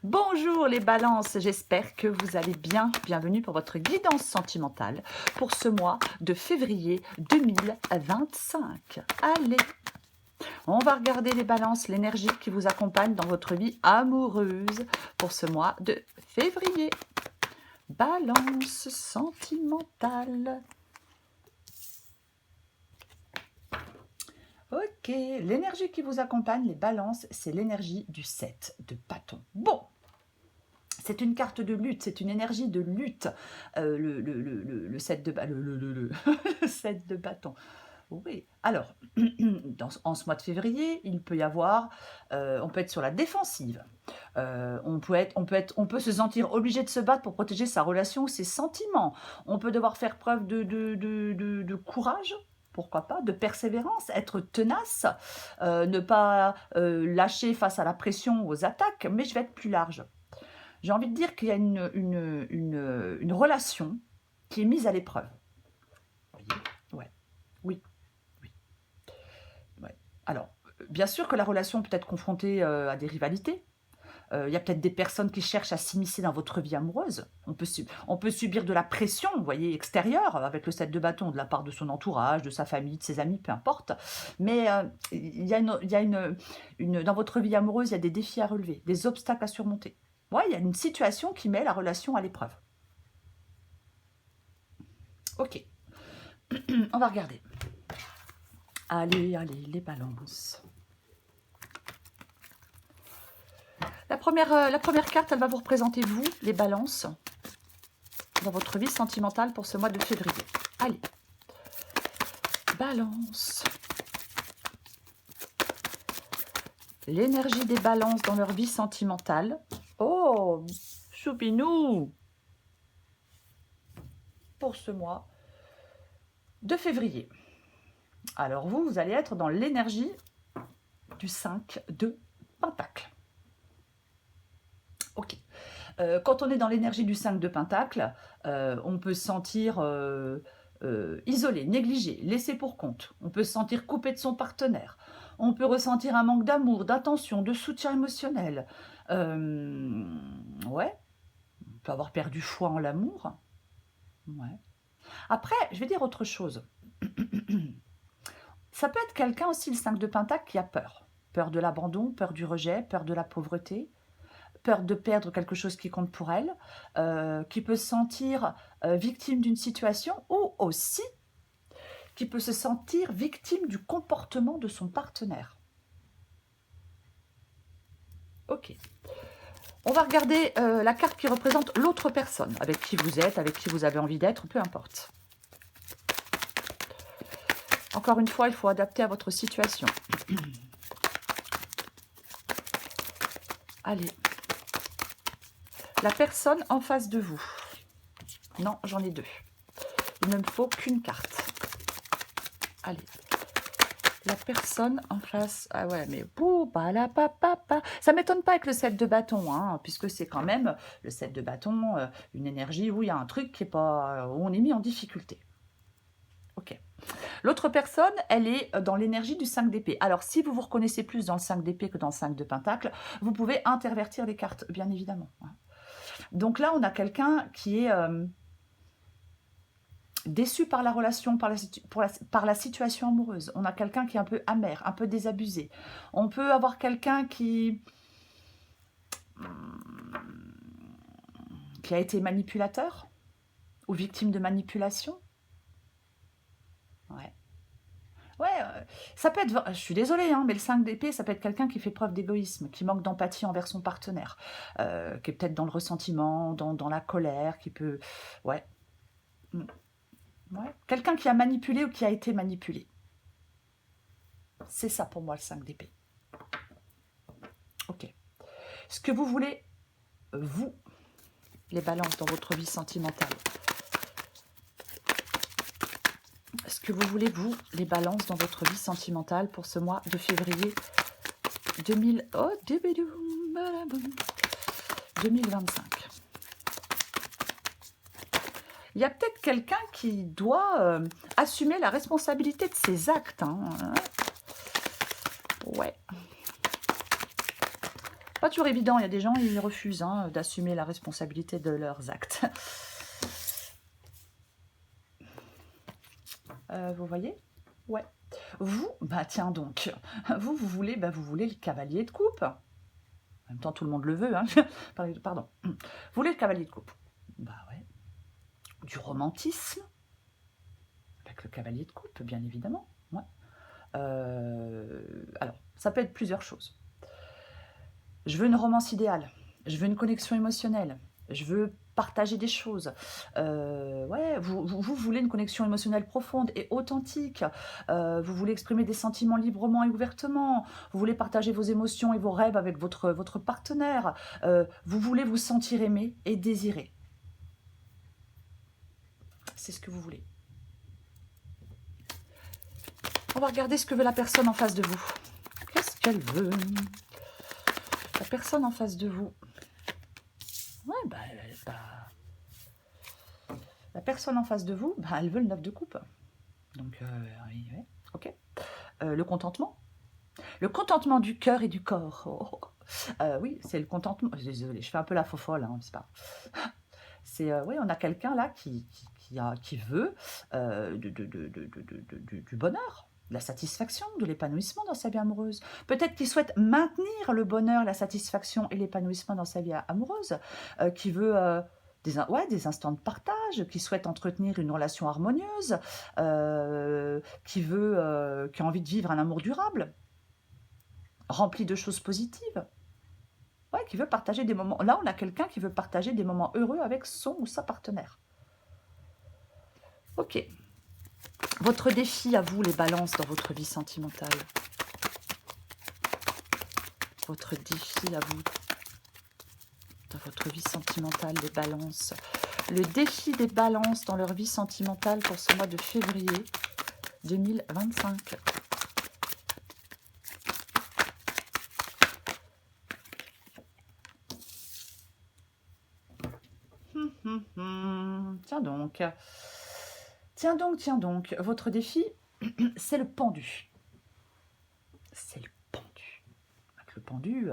Bonjour les balances, j'espère que vous allez bien. Bienvenue pour votre guidance sentimentale pour ce mois de février 2025. Allez, on va regarder les balances, l'énergie qui vous accompagne dans votre vie amoureuse pour ce mois de février. Balance sentimentale. Ok, l'énergie qui vous accompagne, les balances, c'est l'énergie du 7 de bâton. Bon, c'est une carte de lutte, c'est une énergie de lutte. Le 7 de le 7 de bâton. Oui. Alors, en ce mois de février, il peut y avoir, on peut être sur la défensive. On peut se sentir obligé de se battre pour protéger sa relation ou ses sentiments. On peut devoir faire preuve de courage. Pourquoi pas, de persévérance, être tenace, ne pas lâcher face à la pression, aux attaques, mais je vais être plus large. J'ai envie de dire qu'il y a une relation qui est mise à l'épreuve. Vous voyez? Ouais. Oui. Oui. Ouais. Alors, bien sûr que la relation peut être confrontée à des rivalités. Il y a peut-être des personnes qui cherchent à s'immiscer dans votre vie amoureuse. On peut subir de la pression, vous voyez, extérieure, avec le 7 de bâton, de la part de son entourage, de sa famille, de ses amis, peu importe. Mais dans votre vie amoureuse, il y a des défis à relever, des obstacles à surmonter. Ouais, il y a une situation qui met la relation à l'épreuve. Ok, on va regarder. Allez, allez, les balances. La première carte, elle va vous représenter vous, les balances, dans votre vie sentimentale pour ce mois de février. Allez, balance. L'énergie des balances dans leur vie sentimentale. Oh, choupinou, pour ce mois de février. Alors vous allez être dans l'énergie du 5 de Pentacle. Ok. Quand on est dans l'énergie du 5 de Pentacle, on peut se sentir isolé, négligé, laissé pour compte. On peut se sentir coupé de son partenaire. On peut ressentir un manque d'amour, d'attention, de soutien émotionnel. Ouais, on peut avoir perdu foi en l'amour. Ouais. Après, je vais dire autre chose. Ça peut être quelqu'un aussi, le 5 de Pentacle, qui a peur. Peur de l'abandon, peur du rejet, peur de la pauvreté, peur de perdre quelque chose qui compte pour elle, qui peut se sentir victime d'une situation ou aussi qui peut se sentir victime du comportement de son partenaire. Ok. On va regarder la carte qui représente l'autre personne, avec qui vous êtes, avec qui vous avez envie d'être, peu importe. Encore une fois, il faut adapter à votre situation. Allez. La personne en face de vous. Non, j'en ai deux. Il ne me faut qu'une carte. Allez. La personne en face... Ah ouais, mais... Ça ne m'étonne pas avec le 7 de bâton, hein, puisque c'est quand même le 7 de bâton, une énergie où il y a un truc qui est pas... où on est mis en difficulté. Ok. L'autre personne, elle est dans l'énergie du 5 d'épée. Alors, si vous vous reconnaissez plus dans le 5 d'épée que dans le 5 de pentacle, vous pouvez intervertir les cartes, bien évidemment. Donc là, on a quelqu'un qui est déçu par la relation, par la situation amoureuse. On a quelqu'un qui est un peu amer, un peu désabusé. On peut avoir quelqu'un qui a été manipulateur ou victime de manipulation. Ouais. Ouais, ça peut être... Je suis désolée, hein, mais le 5 d'épée, ça peut être quelqu'un qui fait preuve d'égoïsme, qui manque d'empathie envers son partenaire, qui est peut-être dans le ressentiment, dans la colère, qui peut... Ouais. Ouais. Quelqu'un qui a manipulé ou qui a été manipulé. C'est ça pour moi, le 5 d'épée. Ok. Ce que vous voulez, vous, les balances dans votre vie sentimentale. Ce que vous voulez, vous, les balances dans votre vie sentimentale pour ce mois de février 2025. Il y a peut-être quelqu'un qui doit assumer la responsabilité de ses actes. Hein. Ouais. Pas toujours évident, il y a des gens, ils refusent hein, d'assumer la responsabilité de leurs actes. Vous voyez? Ouais. Vous, bah tiens donc, vous voulez, vous voulez le cavalier de coupe. En même temps, tout le monde le veut, hein. Pardon. Vous voulez le cavalier de coupe? Bah ouais. Du romantisme, avec le cavalier de coupe, bien évidemment. Ouais. Alors, ça peut être plusieurs choses. Je veux une romance idéale, je veux une connexion émotionnelle, je veux partager des choses. Ouais, vous voulez une connexion émotionnelle profonde et authentique. Vous voulez exprimer des sentiments librement et ouvertement. Vous voulez partager vos émotions et vos rêves avec votre partenaire. Vous voulez vous sentir aimé et désiré. C'est ce que vous voulez. On va regarder ce que veut la personne en face de vous. Qu'est-ce qu'elle veut? La personne en face de vous. Ouais, la personne en face de vous, elle veut le 9 de coupe. Donc, oui, ouais, ok. Le contentement. Le contentement du cœur et du corps. Oh. Oui, c'est le contentement. Désolée, je fais un peu la fofolle, hein, c'est pas. C'est, oui, on a quelqu'un là qui veut du bonheur, de la satisfaction, de l'épanouissement dans sa vie amoureuse. Peut-être qu'il souhaite maintenir le bonheur, la satisfaction et l'épanouissement dans sa vie amoureuse, qui veut des instants de partage, qui souhaite entretenir une relation harmonieuse, qui a envie de vivre un amour durable, rempli de choses positives. Ouais, qui veut partager des moments. Là, on a quelqu'un qui veut partager des moments heureux avec son ou sa partenaire. Ok. Votre défi à vous, les balances, dans votre vie sentimentale. Votre défi à vous, dans votre vie sentimentale, les balances. Le défi des balances dans leur vie sentimentale pour ce mois de février 2025. Tiens donc. Tiens donc. Votre défi, c'est le pendu. C'est le pendu. Avec le pendu,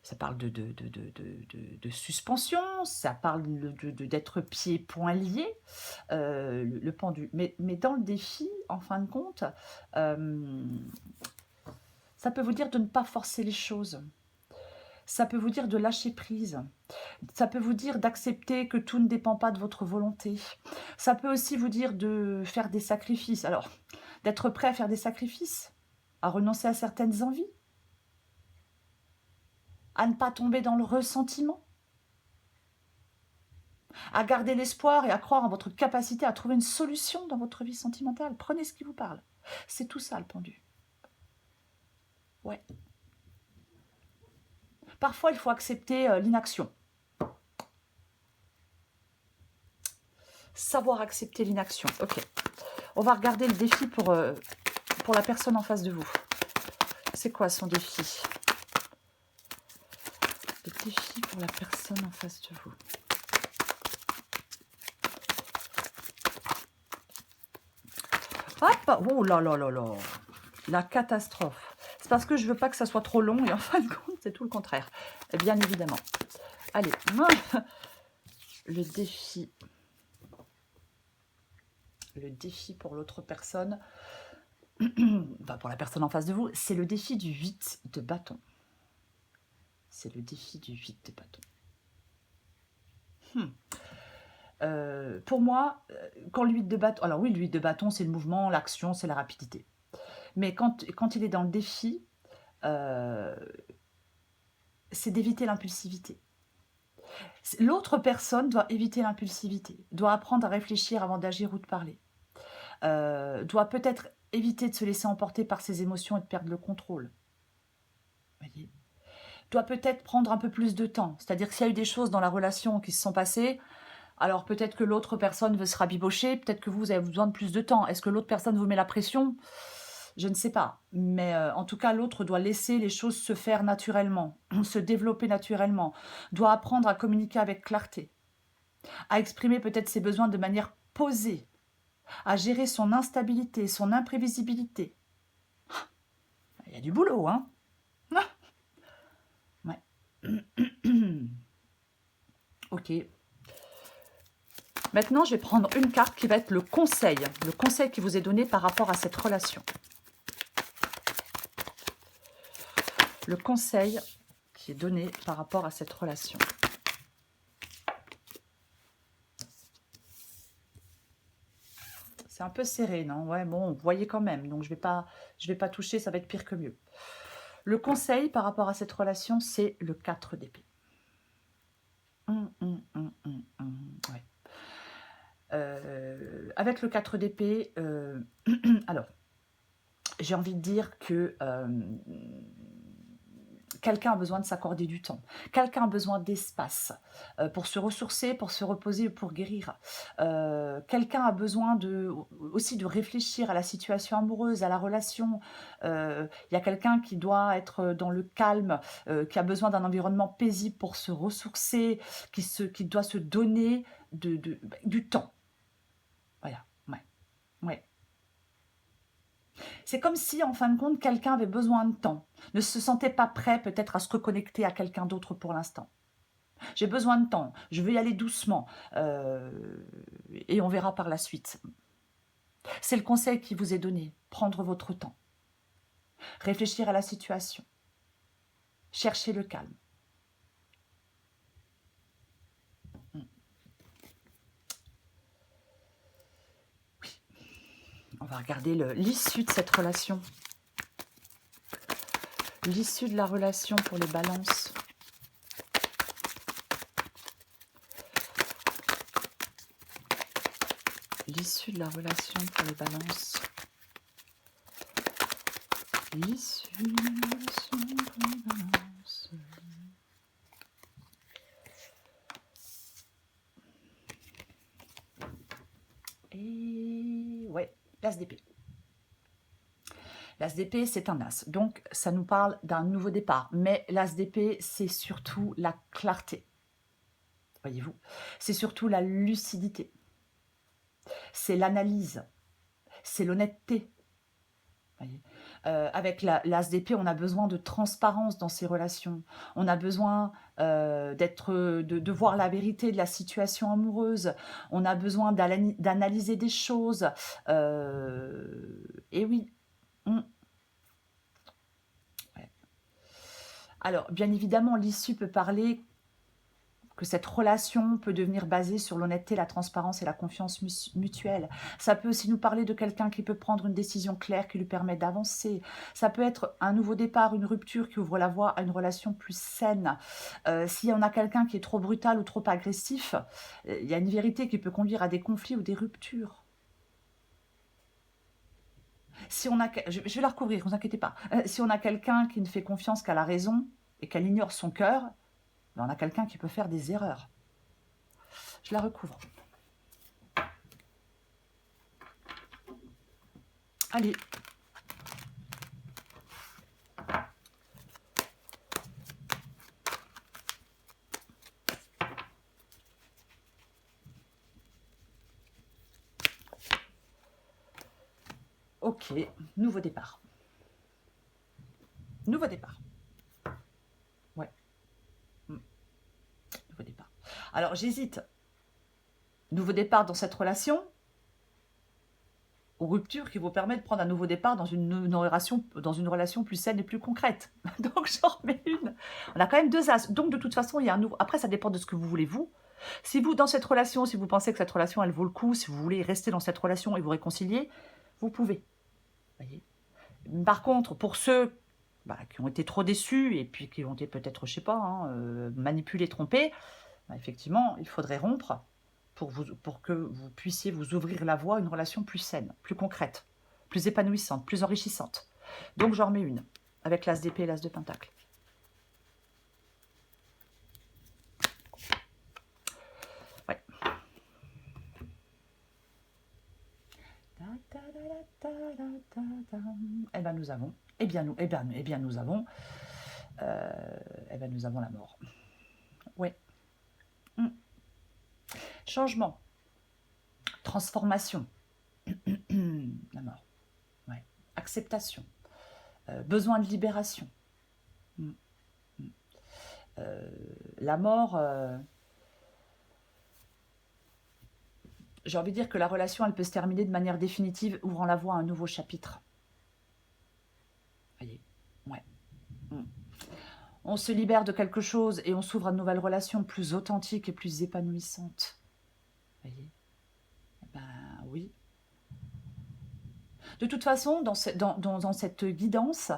ça parle de suspension, ça parle d'être pieds et poings liés, le pendu. Mais dans le défi, en fin de compte, ça peut vous dire de ne pas forcer les choses. Ça peut vous dire de lâcher prise. Ça peut vous dire d'accepter que tout ne dépend pas de votre volonté. Ça peut aussi vous dire de faire des sacrifices. Alors, d'être prêt à faire des sacrifices, à renoncer à certaines envies, à ne pas tomber dans le ressentiment, à garder l'espoir et à croire en votre capacité à trouver une solution dans votre vie sentimentale. Prenez ce qui vous parle. C'est tout ça, le pendu. Ouais. Parfois, il faut accepter l'inaction. Savoir accepter l'inaction. Ok. On va regarder le défi pour la personne en face de vous. C'est quoi son défi? Le défi pour la personne en face de vous. Hop! Oh là là là là! La catastrophe. C'est parce que je veux pas que ça soit trop long et en fin de compte, c'est tout le contraire. Bien évidemment. Allez. Le défi. Le défi pour l'autre personne, enfin pour la personne en face de vous, c'est le défi du 8 de bâton. C'est le défi du 8 de bâton. Pour moi, quand le 8 de bâton... Alors oui, le 8 de bâton, c'est le mouvement, l'action, c'est la rapidité. Mais quand il est dans le défi, c'est d'éviter l'impulsivité. L'autre personne doit éviter l'impulsivité, doit apprendre à réfléchir avant d'agir ou de parler. Doit peut-être éviter de se laisser emporter par ses émotions et de perdre le contrôle. Voyez, doit peut-être prendre un peu plus de temps. C'est-à-dire que s'il y a eu des choses dans la relation qui se sont passées, alors peut-être que l'autre personne veut se rabibocher, peut-être que vous avez besoin de plus de temps. Est-ce que l'autre personne vous met la pression? Je ne sais pas. Mais en tout cas, l'autre doit laisser les choses se faire naturellement, se développer naturellement, doit apprendre à communiquer avec clarté, à exprimer peut-être ses besoins de manière posée, à gérer son instabilité, son imprévisibilité. Il y a du boulot, hein? Ouais. Ok. Maintenant, je vais prendre une carte qui va être le conseil qui vous est donné par rapport à cette relation. Le conseil qui est donné par rapport à cette relation. C'est un peu serré, non? Ouais, bon, vous voyez quand même, donc je vais pas toucher, ça va être pire que mieux. Le conseil par rapport à cette relation, c'est le 4 d'épée. Ouais. Avec le 4 d'épée, alors, j'ai envie de dire que quelqu'un a besoin de s'accorder du temps. Quelqu'un a besoin d'espace pour se ressourcer, pour se reposer, pour guérir. Quelqu'un a besoin aussi de réfléchir à la situation amoureuse, à la relation. Il y a quelqu'un qui doit être dans le calme, qui a besoin d'un environnement paisible pour se ressourcer, qui doit se donner du temps. Voilà, ouais, ouais. C'est comme si, en fin de compte, quelqu'un avait besoin de temps, ne se sentait pas prêt peut-être à se reconnecter à quelqu'un d'autre pour l'instant. J'ai besoin de temps, je veux y aller doucement, et on verra par la suite. C'est le conseil qui vous est donné, prendre votre temps, réfléchir à la situation, chercher le calme. Oui, on va regarder l'issue de cette relation. L'issue de la relation pour les balances. L'issue de la relation pour les balances. L'issue de la relation pour les balances. Et ouais, l'as d'épée. L'as d'épée, c'est un as. Donc, ça nous parle d'un nouveau départ. Mais l'as d'épée, c'est surtout la clarté. Voyez-vous, c'est surtout la lucidité. C'est l'analyse. C'est l'honnêteté. Avec l'as d'épée, on a besoin de transparence dans ces relations. On a besoin de voir la vérité de la situation amoureuse. On a besoin d'analyser des choses. Et oui. Ouais. Alors, bien évidemment, l'issue peut parler que cette relation peut devenir basée sur l'honnêteté, la transparence et la confiance mutuelle. Ça peut aussi nous parler de quelqu'un qui peut prendre une décision claire qui lui permet d'avancer. Ça peut être un nouveau départ, une rupture qui ouvre la voie à une relation plus saine. Si on a quelqu'un qui est trop brutal ou trop agressif, il y a une vérité qui peut conduire à des conflits ou des ruptures. Si on a, je vais la recouvrir, ne vous inquiétez pas. Si on a quelqu'un qui ne fait confiance qu'à la raison et qu'elle ignore son cœur, ben on a quelqu'un qui peut faire des erreurs. Je la recouvre. Allez. Ok, nouveau départ. Nouveau départ. Ouais. Nouveau départ. Alors, j'hésite. Nouveau départ dans cette relation ou rupture qui vous permet de prendre un nouveau départ dans une relation plus saine et plus concrète. Donc, j'en remets une. On a quand même deux as. Donc, de toute façon, il y a un nouveau... Après, ça dépend de ce que vous voulez, vous. Si vous, dans cette relation, si vous pensez que cette relation, elle vaut le coup, si vous voulez rester dans cette relation et vous réconcilier, vous pouvez. Voyez. Par contre, pour ceux qui ont été trop déçus et puis qui ont été peut-être, je sais pas, manipulés, trompés, effectivement, il faudrait rompre pour que vous puissiez vous ouvrir la voie à une relation plus saine, plus concrète, plus épanouissante, plus enrichissante. Donc, j'en remets une, avec l'as d'épée et l'as de pentacle. Ouais. Eh bien, nous avons... nous avons... nous avons la mort. Ouais. Changement. Transformation. La mort. Ouais. Acceptation. Besoin de libération. La mort, j'ai envie de dire que la relation, elle peut se terminer de manière définitive, ouvrant la voie à un nouveau chapitre. Voyez, ouais. Mm. On se libère de quelque chose et on s'ouvre à de nouvelles relations plus authentiques et plus épanouissantes. Voyez, ben oui. De toute façon, dans cette guidance,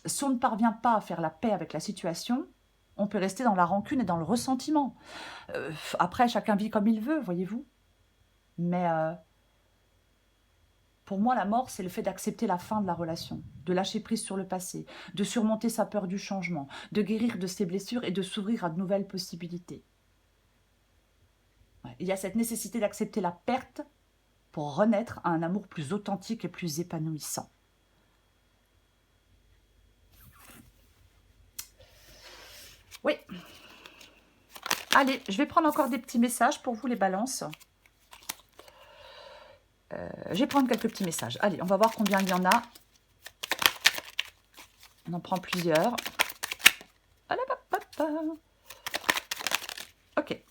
si on ne parvient pas à faire la paix avec la situation, on peut rester dans la rancune et dans le ressentiment. Après, chacun vit comme il veut, voyez-vous. Mais pour moi, la mort, c'est le fait d'accepter la fin de la relation, de lâcher prise sur le passé, de surmonter sa peur du changement, de guérir de ses blessures et de s'ouvrir à de nouvelles possibilités. Ouais. Il y a cette nécessité d'accepter la perte pour renaître à un amour plus authentique et plus épanouissant. Oui. Allez, je vais prendre encore des petits messages pour vous, les balances. Je vais prendre quelques petits messages. Allez, on va voir combien il y en a. On en prend plusieurs. Ok.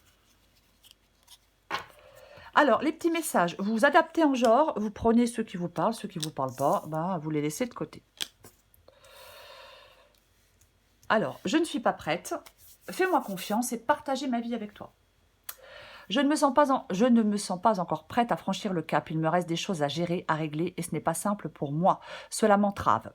Alors, les petits messages, vous vous adaptez en genre, vous prenez ceux qui vous parlent pas, ben, vous les laissez de côté. Alors, je ne suis pas prête. Fais-moi confiance et partagez ma vie avec toi. Je ne me sens pas encore prête à franchir le cap. Il me reste des choses à gérer, à régler, et ce n'est pas simple pour moi. Cela m'entrave.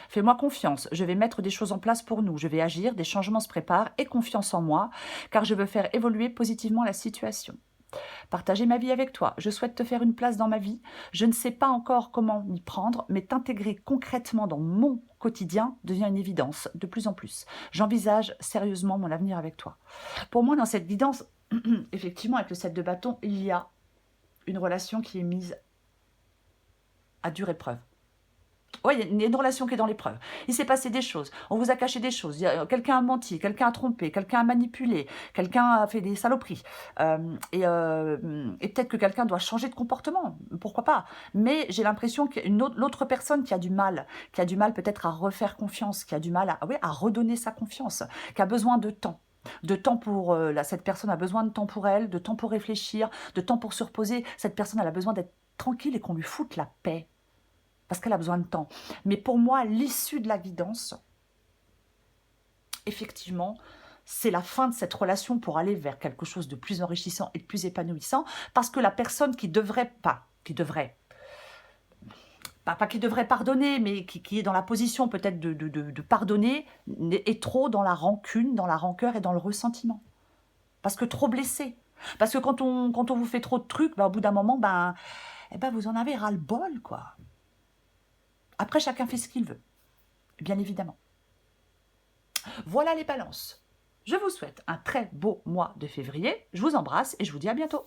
Fais-moi confiance, je vais mettre des choses en place pour nous. Je vais agir, des changements se préparent, et confiance en moi, car je veux faire évoluer positivement la situation. Partager ma vie avec toi. Je souhaite te faire une place dans ma vie. Je ne sais pas encore comment m'y prendre, mais t'intégrer concrètement dans mon quotidien devient une évidence de plus en plus. J'envisage sérieusement mon avenir avec toi. Pour moi, dans cette guidance, effectivement, avec le 7 de bâton, il y a une relation qui est mise à dure épreuve. Oui, il y a une relation qui est dans l'épreuve. Il s'est passé des choses, on vous a caché des choses, quelqu'un a menti, quelqu'un a trompé, quelqu'un a manipulé, quelqu'un a fait des saloperies. Et peut-être que quelqu'un doit changer de comportement, pourquoi pas. Mais j'ai l'impression qu'il y a l'autre personne qui a du mal peut-être à refaire confiance, qui a du mal à redonner sa confiance, qui a besoin de temps. De temps pour... cette personne a besoin de temps pour elle, de temps pour réfléchir, de temps pour se reposer. Cette personne, elle a besoin d'être tranquille et qu'on lui foute la paix. Parce qu'elle a besoin de temps. Mais pour moi, l'issue de la guidance, effectivement, c'est la fin de cette relation pour aller vers quelque chose de plus enrichissant et de plus épanouissant, parce que la personne qui devrait pardonner, mais qui est dans la position peut-être de pardonner, est trop dans la rancune, dans la rancœur et dans le ressentiment. Parce que trop blessé. Parce que quand on vous fait trop de trucs, au bout d'un moment, vous en avez ras-le-bol, quoi. Après, chacun fait ce qu'il veut, bien évidemment. Voilà les balances. Je vous souhaite un très beau mois de février. Je vous embrasse et je vous dis à bientôt.